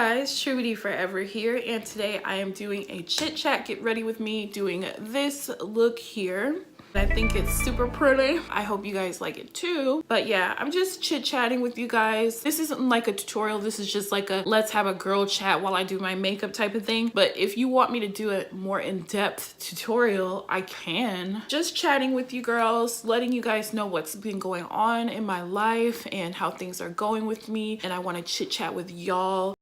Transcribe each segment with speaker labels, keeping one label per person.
Speaker 1: guys, True Beauty Forever here, and today I am doing a chit chat. Get ready with me doing this look here. I think it's super pretty. I hope you guys like it too. But yeah, I'm just chit chatting with you guys. This isn't like a tutorial. This is just like a let's have a girl chat while I do my makeup type of thing. But if you want me to do a more in-depth tutorial, I can. Just chatting with you girls, letting you guys know what's been going on in my life and how things are going with me. And I want to chit chat with y'all.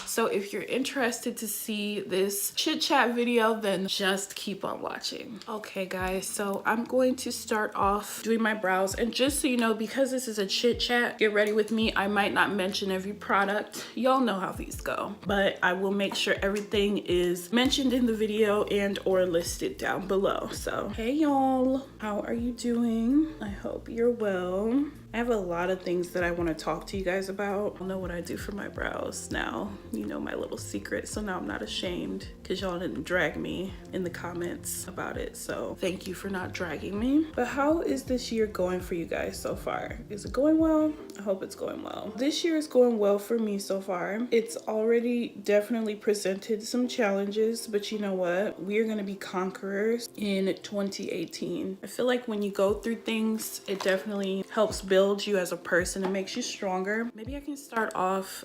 Speaker 1: So if you're interested to see this chit chat video, then just keep on watching. Okay guys, so I'm going to start off doing my brows, and just so you know, because this is a chit chat, get ready with me. I might not mention every product. Y'all know how these go, but I will make sure everything is mentioned in the video and or listed down below. So hey y'all, how are you doing? I hope you're well. I have a lot of things that I want to talk to you guys about. I know what I do for my brows now. You know my little secret, so now I'm not ashamed because y'all didn't drag me in the comments about it. So thank you for not dragging me. But how is this year going for you guys so far? Is it going well? I hope it's going well. This year is going well for me so far. It's already definitely presented some challenges, but you know what? We are going to be conquerors in 2018. I feel like when you go through things, it definitely helps build you as a person and makes you stronger. Maybe I can start off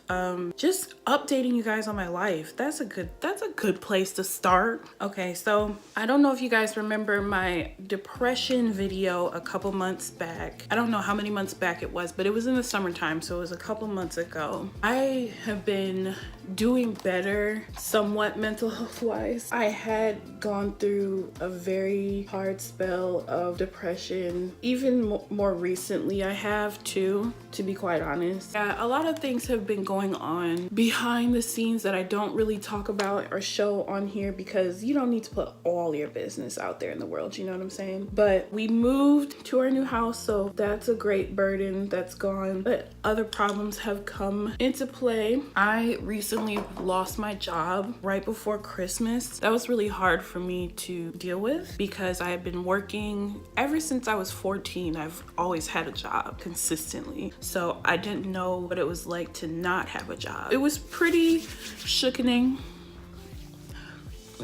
Speaker 1: just updating you guys on my life. That's a good place to start. Okay, so I don't know if you guys remember my depression video a couple months back. I don't know how many months back it was, but it was in the summertime, so it was a couple months ago. I have been doing better somewhat mental health wise. I had gone through a very hard spell of depression. Even more recently I have too, to be quite honest. Yeah, a lot of things have been going on behind the scenes that I don't really talk about or show on here because you don't need to put all your business out there in the world, you know what I'm saying? But we moved to our new house, so that's a great burden that's gone, but other problems have come into play. I recently lost my job right before Christmas. That was really hard for me to deal with because I had been working ever since I was 14. I've always had a job consistently, so I didn't know what it was like to not have a job. It was pretty shookening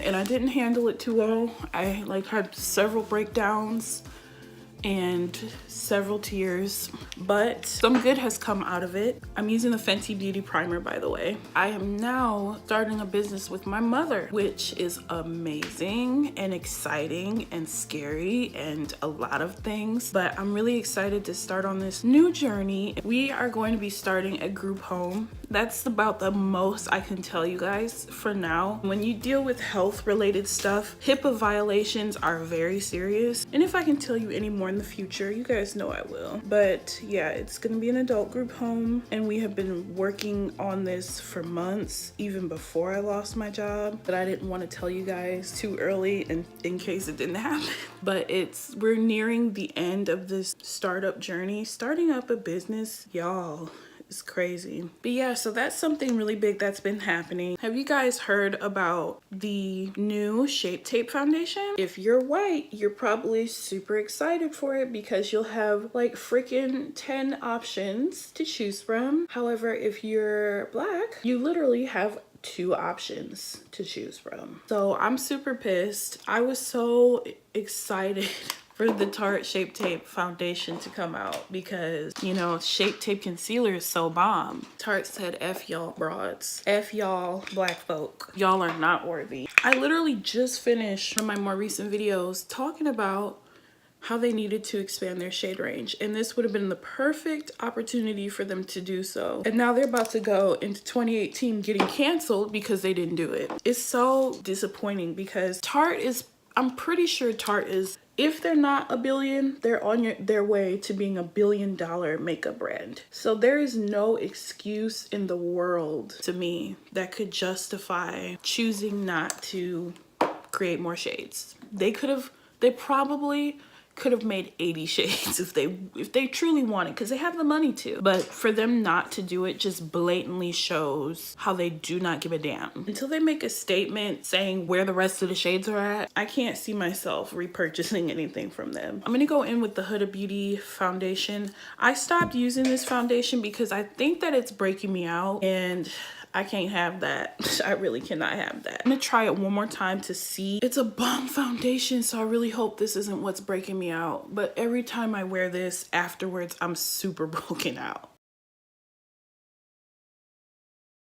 Speaker 1: and I didn't handle it too well. I had several breakdowns and several tears, but some good has come out of it. I'm using the Fenty Beauty primer, by the way. I am now starting a business with my mother, which is amazing and exciting and scary and a lot of things, but I'm really excited to start on this new journey. We are going to be starting a group home. That's about the most I can tell you guys for now. When you deal with health related stuff, HIPAA violations are very serious, and if I can tell you any more in the future, you guys know I will. But yeah, it's gonna be an adult group home, and we have been working on this for months, even before I lost my job, but I didn't want to tell you guys too early and in case it didn't happen. But we're nearing the end of this startup journey. Starting up a business, y'all, it's crazy. But yeah, so that's something really big that's been happening. Have you guys heard about the new Shape Tape foundation? If you're white, you're probably super excited for it because you'll have like freaking 10 options to choose from. However, if you're black, you literally have 2 options to choose from. So I'm super pissed. I was so excited for the Tarte Shape Tape foundation to come out because, you know, Shape Tape concealer is so bomb. Tarte said, F y'all broads, F y'all black folk. Y'all are not worthy. I literally just finished one of my more recent videos talking about how they needed to expand their shade range, and this would have been the perfect opportunity for them to do so. And now they're about to go into 2018 getting canceled because they didn't do it. It's so disappointing because Tarte is, I'm pretty sure Tarte is, if they're not a billion, they're on their way to being $1 billion makeup brand. So there is no excuse in the world to me that could justify choosing not to create more shades. They probably could have made 80 shades if they truly wanted, because they have the money to. But for them not to do it just blatantly shows how they do not give a damn. Until they make a statement saying where the rest of the shades are at, I can't see myself repurchasing anything from them. I'm gonna go in with the Huda Beauty foundation. I stopped using this foundation because I think that it's breaking me out, and I can't have that. I really cannot have that. I'm gonna try it one more time to see. It's a bomb foundation, so I really hope this isn't what's breaking me out. But every time I wear this afterwards, I'm super broken out.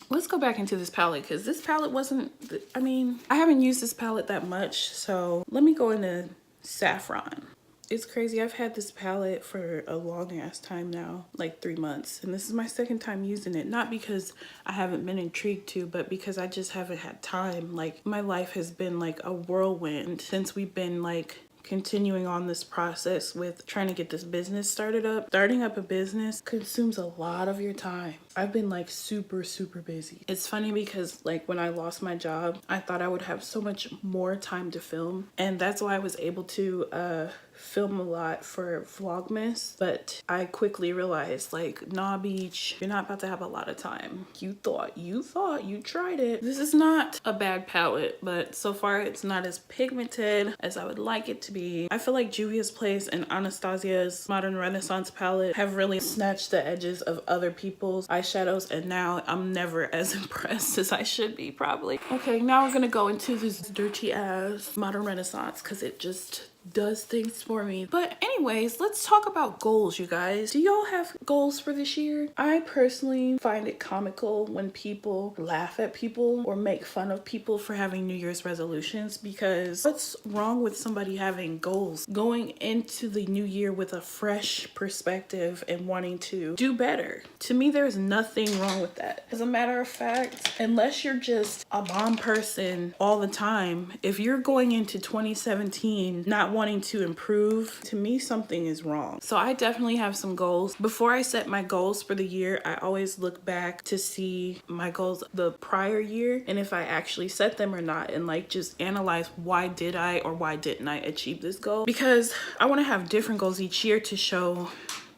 Speaker 1: Let's go back into this palette, because this palette wasn't, I mean, I haven't used this palette that much, so let me go into Saffron. It's crazy. I've had this palette for a long ass time now, like 3 months. And this is my second time using it. Not because I haven't been intrigued to, but because I just haven't had time. Like, my life has been like a whirlwind since we've been like continuing on this process with trying to get this business started up. Starting up a business consumes a lot of your time. I've been like super busy. It's funny because like when I lost my job, I thought I would have so much more time to film, and that's why I was able to film a lot for Vlogmas. But I quickly realized, like, nah, beach, you're not about to have a lot of time. You thought you tried it. This is not a bad palette, but so far it's not as pigmented as I would like it to be. I feel like Juvia's Place and Anastasia's Modern Renaissance palette have really snatched the edges of other people's eyeshadows, and now I'm never as impressed as I should be, probably. Okay, now we're gonna go into this dirty ass Modern Renaissance because it just does things for me. But anyways, let's talk about goals, you guys. Do y'all have goals for this year? I personally find it comical when people laugh at people or make fun of people for having New Year's resolutions, because what's wrong with somebody having goals, going into the new year with a fresh perspective and wanting to do better? To me, there's nothing wrong with that. As a matter of fact, unless you're just a bomb person all the time, if you're going into 2017 not wanting to improve, to me something is wrong. So I definitely have some goals. Before I set my goals for the year, I always look back to see my goals the prior year and if I actually set them or not, and like just analyze why did I or why didn't I achieve this goal, because I want to have different goals each year to show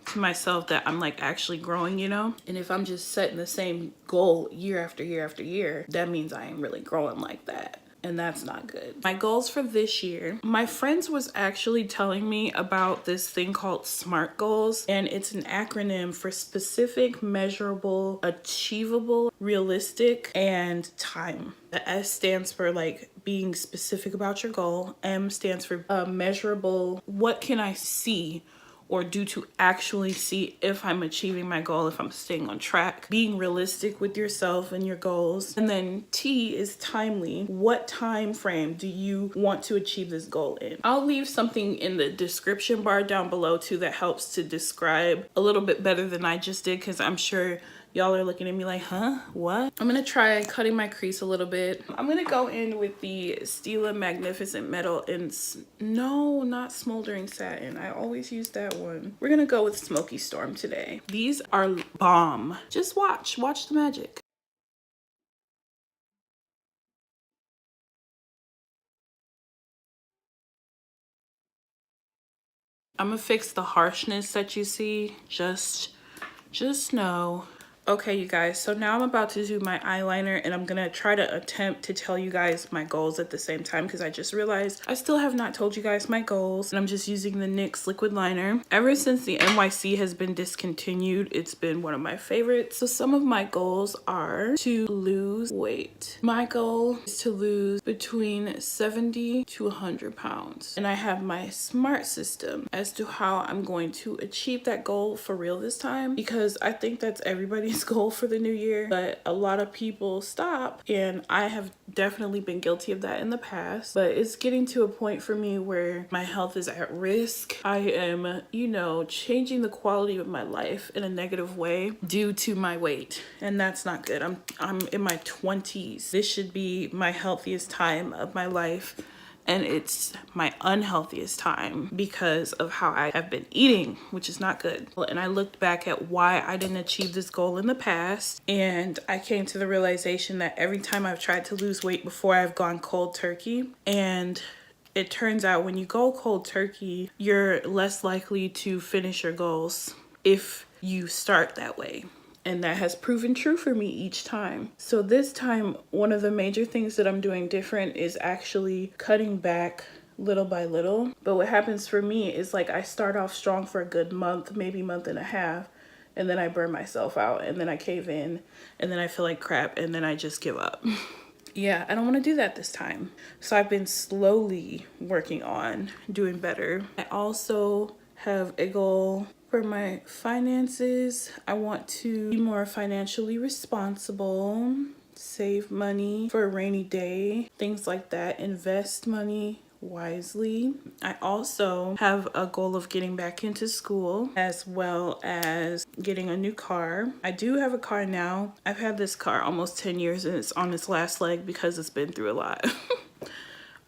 Speaker 1: to myself that I'm like actually growing, you know? And if I'm just setting the same goal year after year after year, that means I ain't really growing like that. And that's not good. My goals for this year, my friends was actually telling me about this thing called SMART goals, and it's an acronym for specific, measurable, achievable, realistic, and time. The S stands for like being specific about your goal. M stands for measurable. What can I see or do to actually see if I'm achieving my goal, if I'm staying on track? Being realistic with yourself and your goals. And then T is timely. What time frame do you want to achieve this goal in? I'll leave something in the description bar down below too that helps to describe a little bit better than I just did, because I'm sure y'all are looking at me like, huh, what? I'm gonna try cutting my crease a little bit. I'm gonna go in with the Stila Magnificent Metal in, no, not Smoldering Satin. I always use that one. We're gonna go with Smoky Storm today. These are bomb. Just watch the magic. I'm gonna fix the harshness that you see. Just know. Okay, you guys, so now I'm about to do my eyeliner, and I'm gonna try to attempt to tell you guys my goals at the same time, because I just realized I still have not told you guys my goals, and I'm just using the NYX liquid liner. Ever since the NYC has been discontinued, it's been one of my favorites. So some of my goals are to lose weight. My goal is to lose between 70 to 100 pounds, and I have my SMART system as to how I'm going to achieve that goal for real this time, because I think that's everybody's goal for the new year, but a lot of people stop, and I have definitely been guilty of that in the past. But it's getting to a point for me where my health is at risk. I am, you know, changing the quality of my life in a negative way due to my weight, and that's not good. I'm in my 20s. This should be my healthiest time of my life, and it's my unhealthiest time because of how I have been eating, which is not good. And I looked back at why I didn't achieve this goal in the past, and I came to the realization that every time I've tried to lose weight before, I've gone cold turkey, and it turns out when you go cold turkey, you're less likely to finish your goals if you start that way. And that has proven true for me each time. So this time, one of the major things that I'm doing different is actually cutting back little by little. But what happens for me is like I start off strong for a good month, maybe month and a half, and then I burn myself out, and then I cave in, and then I feel like crap, and then I just give up. Yeah, I don't want to do that this time. So I've been slowly working on doing better. I also have a goal for my finances. I want to be more financially responsible, save money for a rainy day, things like that, invest money wisely. I also have a goal of getting back into school as well as getting a new car. I do have a car now. I've had this car almost 10 years and it's on its last leg because it's been through a lot.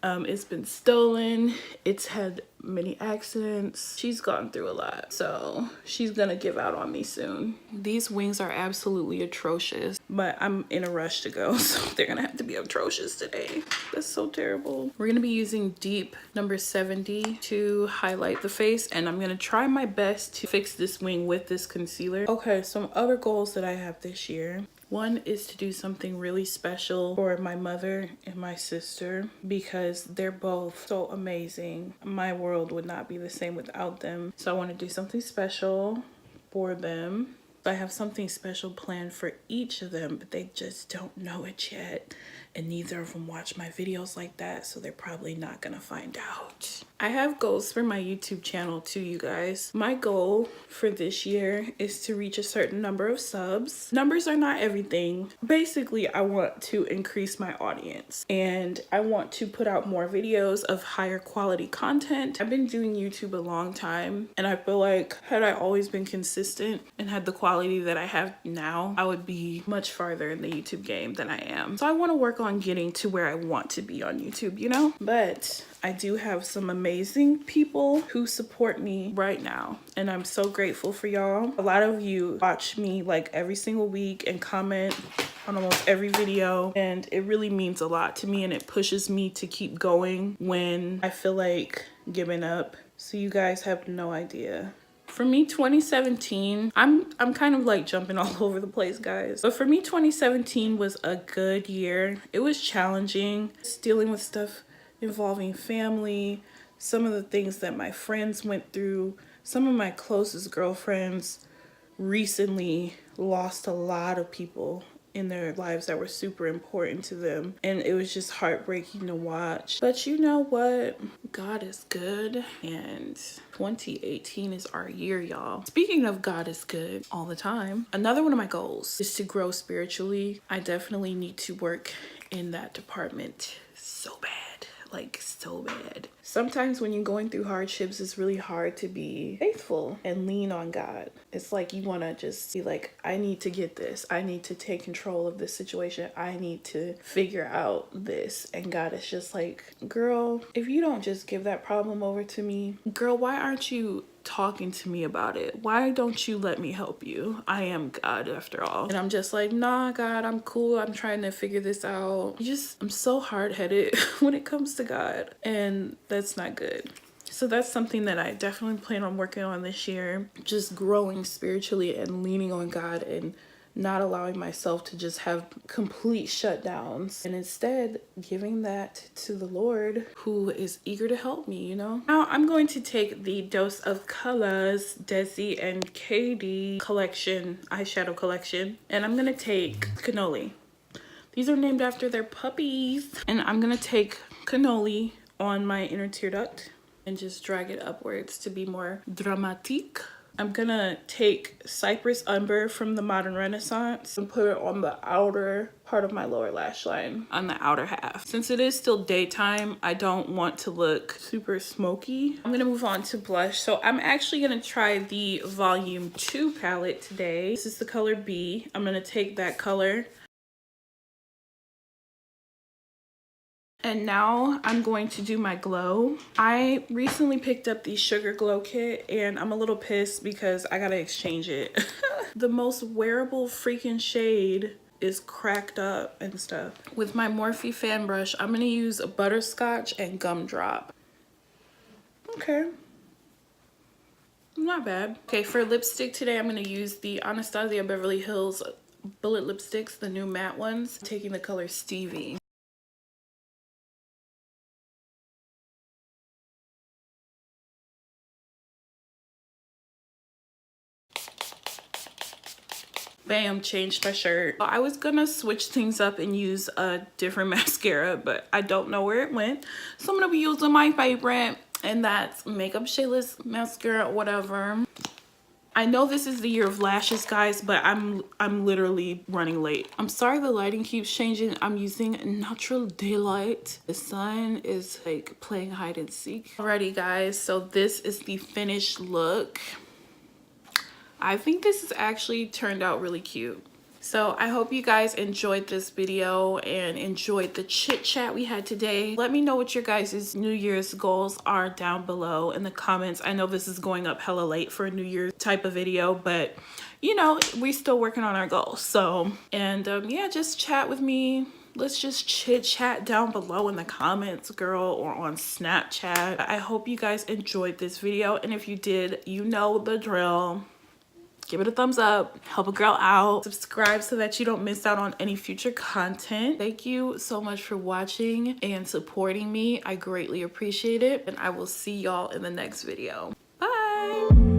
Speaker 1: It's been stolen. It's had many accidents. She's gone through a lot. So she's gonna give out on me soon. These wings are absolutely atrocious, but I'm in a rush to go. So they're gonna have to be atrocious today. That's so terrible. We're gonna be using Deep number 70 to highlight the face. And I'm gonna try my best to fix this wing with this concealer. Okay, some other goals that I have this year. One is to do something really special for my mother and my sister because they're both so amazing. My world would not be the same without them. So I want to do something special for them. I have something special planned for each of them, but they just don't know it yet. And neither of them watch my videos like that, so they're probably not gonna find out. I have goals for my YouTube channel too, you guys. My goal for this year is to reach a certain number of subs. Numbers are not everything. Basically, I want to increase my audience and I want to put out more videos of higher quality content. I've been doing YouTube a long time and I feel like had I always been consistent and had the quality that I have now, I would be much farther in the YouTube game than I am. So I want to work on getting to where I want to be on YouTube, you know? But I do have some amazing people who support me right now and I'm so grateful for y'all. A lot of you watch me like every single week and comment on almost every video and it really means a lot to me and it pushes me to keep going when I feel like giving up. So you guys have no idea. For me, 2017, I'm kind of like jumping all over the place, guys. But for me, 2017 was a good year. It was challenging, dealing with stuff involving family, some of the things that my friends went through. Some of my closest girlfriends recently lost a lot of people in their lives that were super important to them, and it was just heartbreaking to watch. But you know what? God is good, and 2018 is our year, y'all. Speaking of God is good all the time, another one of my goals is to grow spiritually. I definitely need to work in that department so bad, like so bad. Sometimes when you're going through hardships, it's really hard to be faithful and lean on God. It's like you want to just be like, I need to get this. I need to take control of this situation. I need to figure out this. And God is just like, girl, if you don't just give that problem over to me, girl, why aren't you talking to me about it? Why don't you let me help you? I am God after all. And I'm just like, nah, God, I'm cool. I'm trying to figure this out. I'm so hard-headed when it comes to God, and that's not good. So that's something that I definitely plan on working on this year. Just growing spiritually and leaning on God and not allowing myself to just have complete shutdowns, and instead giving that to the Lord who is eager to help me, you know? Now I'm going to take the Dose of Colors Desi and Katy collection, eyeshadow collection, and I'm gonna take Cannoli. These are named after their puppies. And I'm gonna take Cannoli on my inner tear duct and just drag it upwards to be more dramatique. I'm gonna take Cypress Umber from the Modern Renaissance and put it on the outer part of my lower lash line, on the outer half. Since it is still daytime, I don't want to look super smoky. I'm gonna move on to blush. So I'm actually gonna try the Volume 2 palette today. This is the color B. I'm gonna take that color. And now I'm going to do my glow. I recently picked up the Sugar Glow Kit and I'm a little pissed because I gotta exchange it. The most wearable freaking shade is cracked up and stuff. With my Morphe fan brush, I'm gonna use a butterscotch and gumdrop. Okay, not bad. Okay, for lipstick today, I'm gonna use the Anastasia Beverly Hills Bullet Lipsticks, the new matte ones. I'm taking the color Stevie. Bam, changed my shirt. I was gonna switch things up and use a different mascara, but I don't know where it went. So I'm gonna be using my favorite, and that's MakeupShayla's mascara, whatever. I know this is the year of lashes, guys, but I'm literally running late. I'm sorry the lighting keeps changing. I'm using natural daylight. The sun is like playing hide and seek. Alrighty, guys, so this is the finished look. I think this has actually turned out really cute. So I hope you guys enjoyed this video and enjoyed the chit chat we had today. Let me know what your guys' New Year's goals are down below in the comments. I know this is going up hella late for a New Year's type of video, but you know, we're still working on our goals. So, and yeah, just chat with me. Let's just chit chat down below in the comments, girl, or on Snapchat. I hope you guys enjoyed this video, and if you did, you know the drill. Give it a thumbs up, help a girl out, subscribe so that you don't miss out on any future content. Thank you so much for watching and supporting me. I greatly appreciate it, and I will see y'all in the next video. Bye.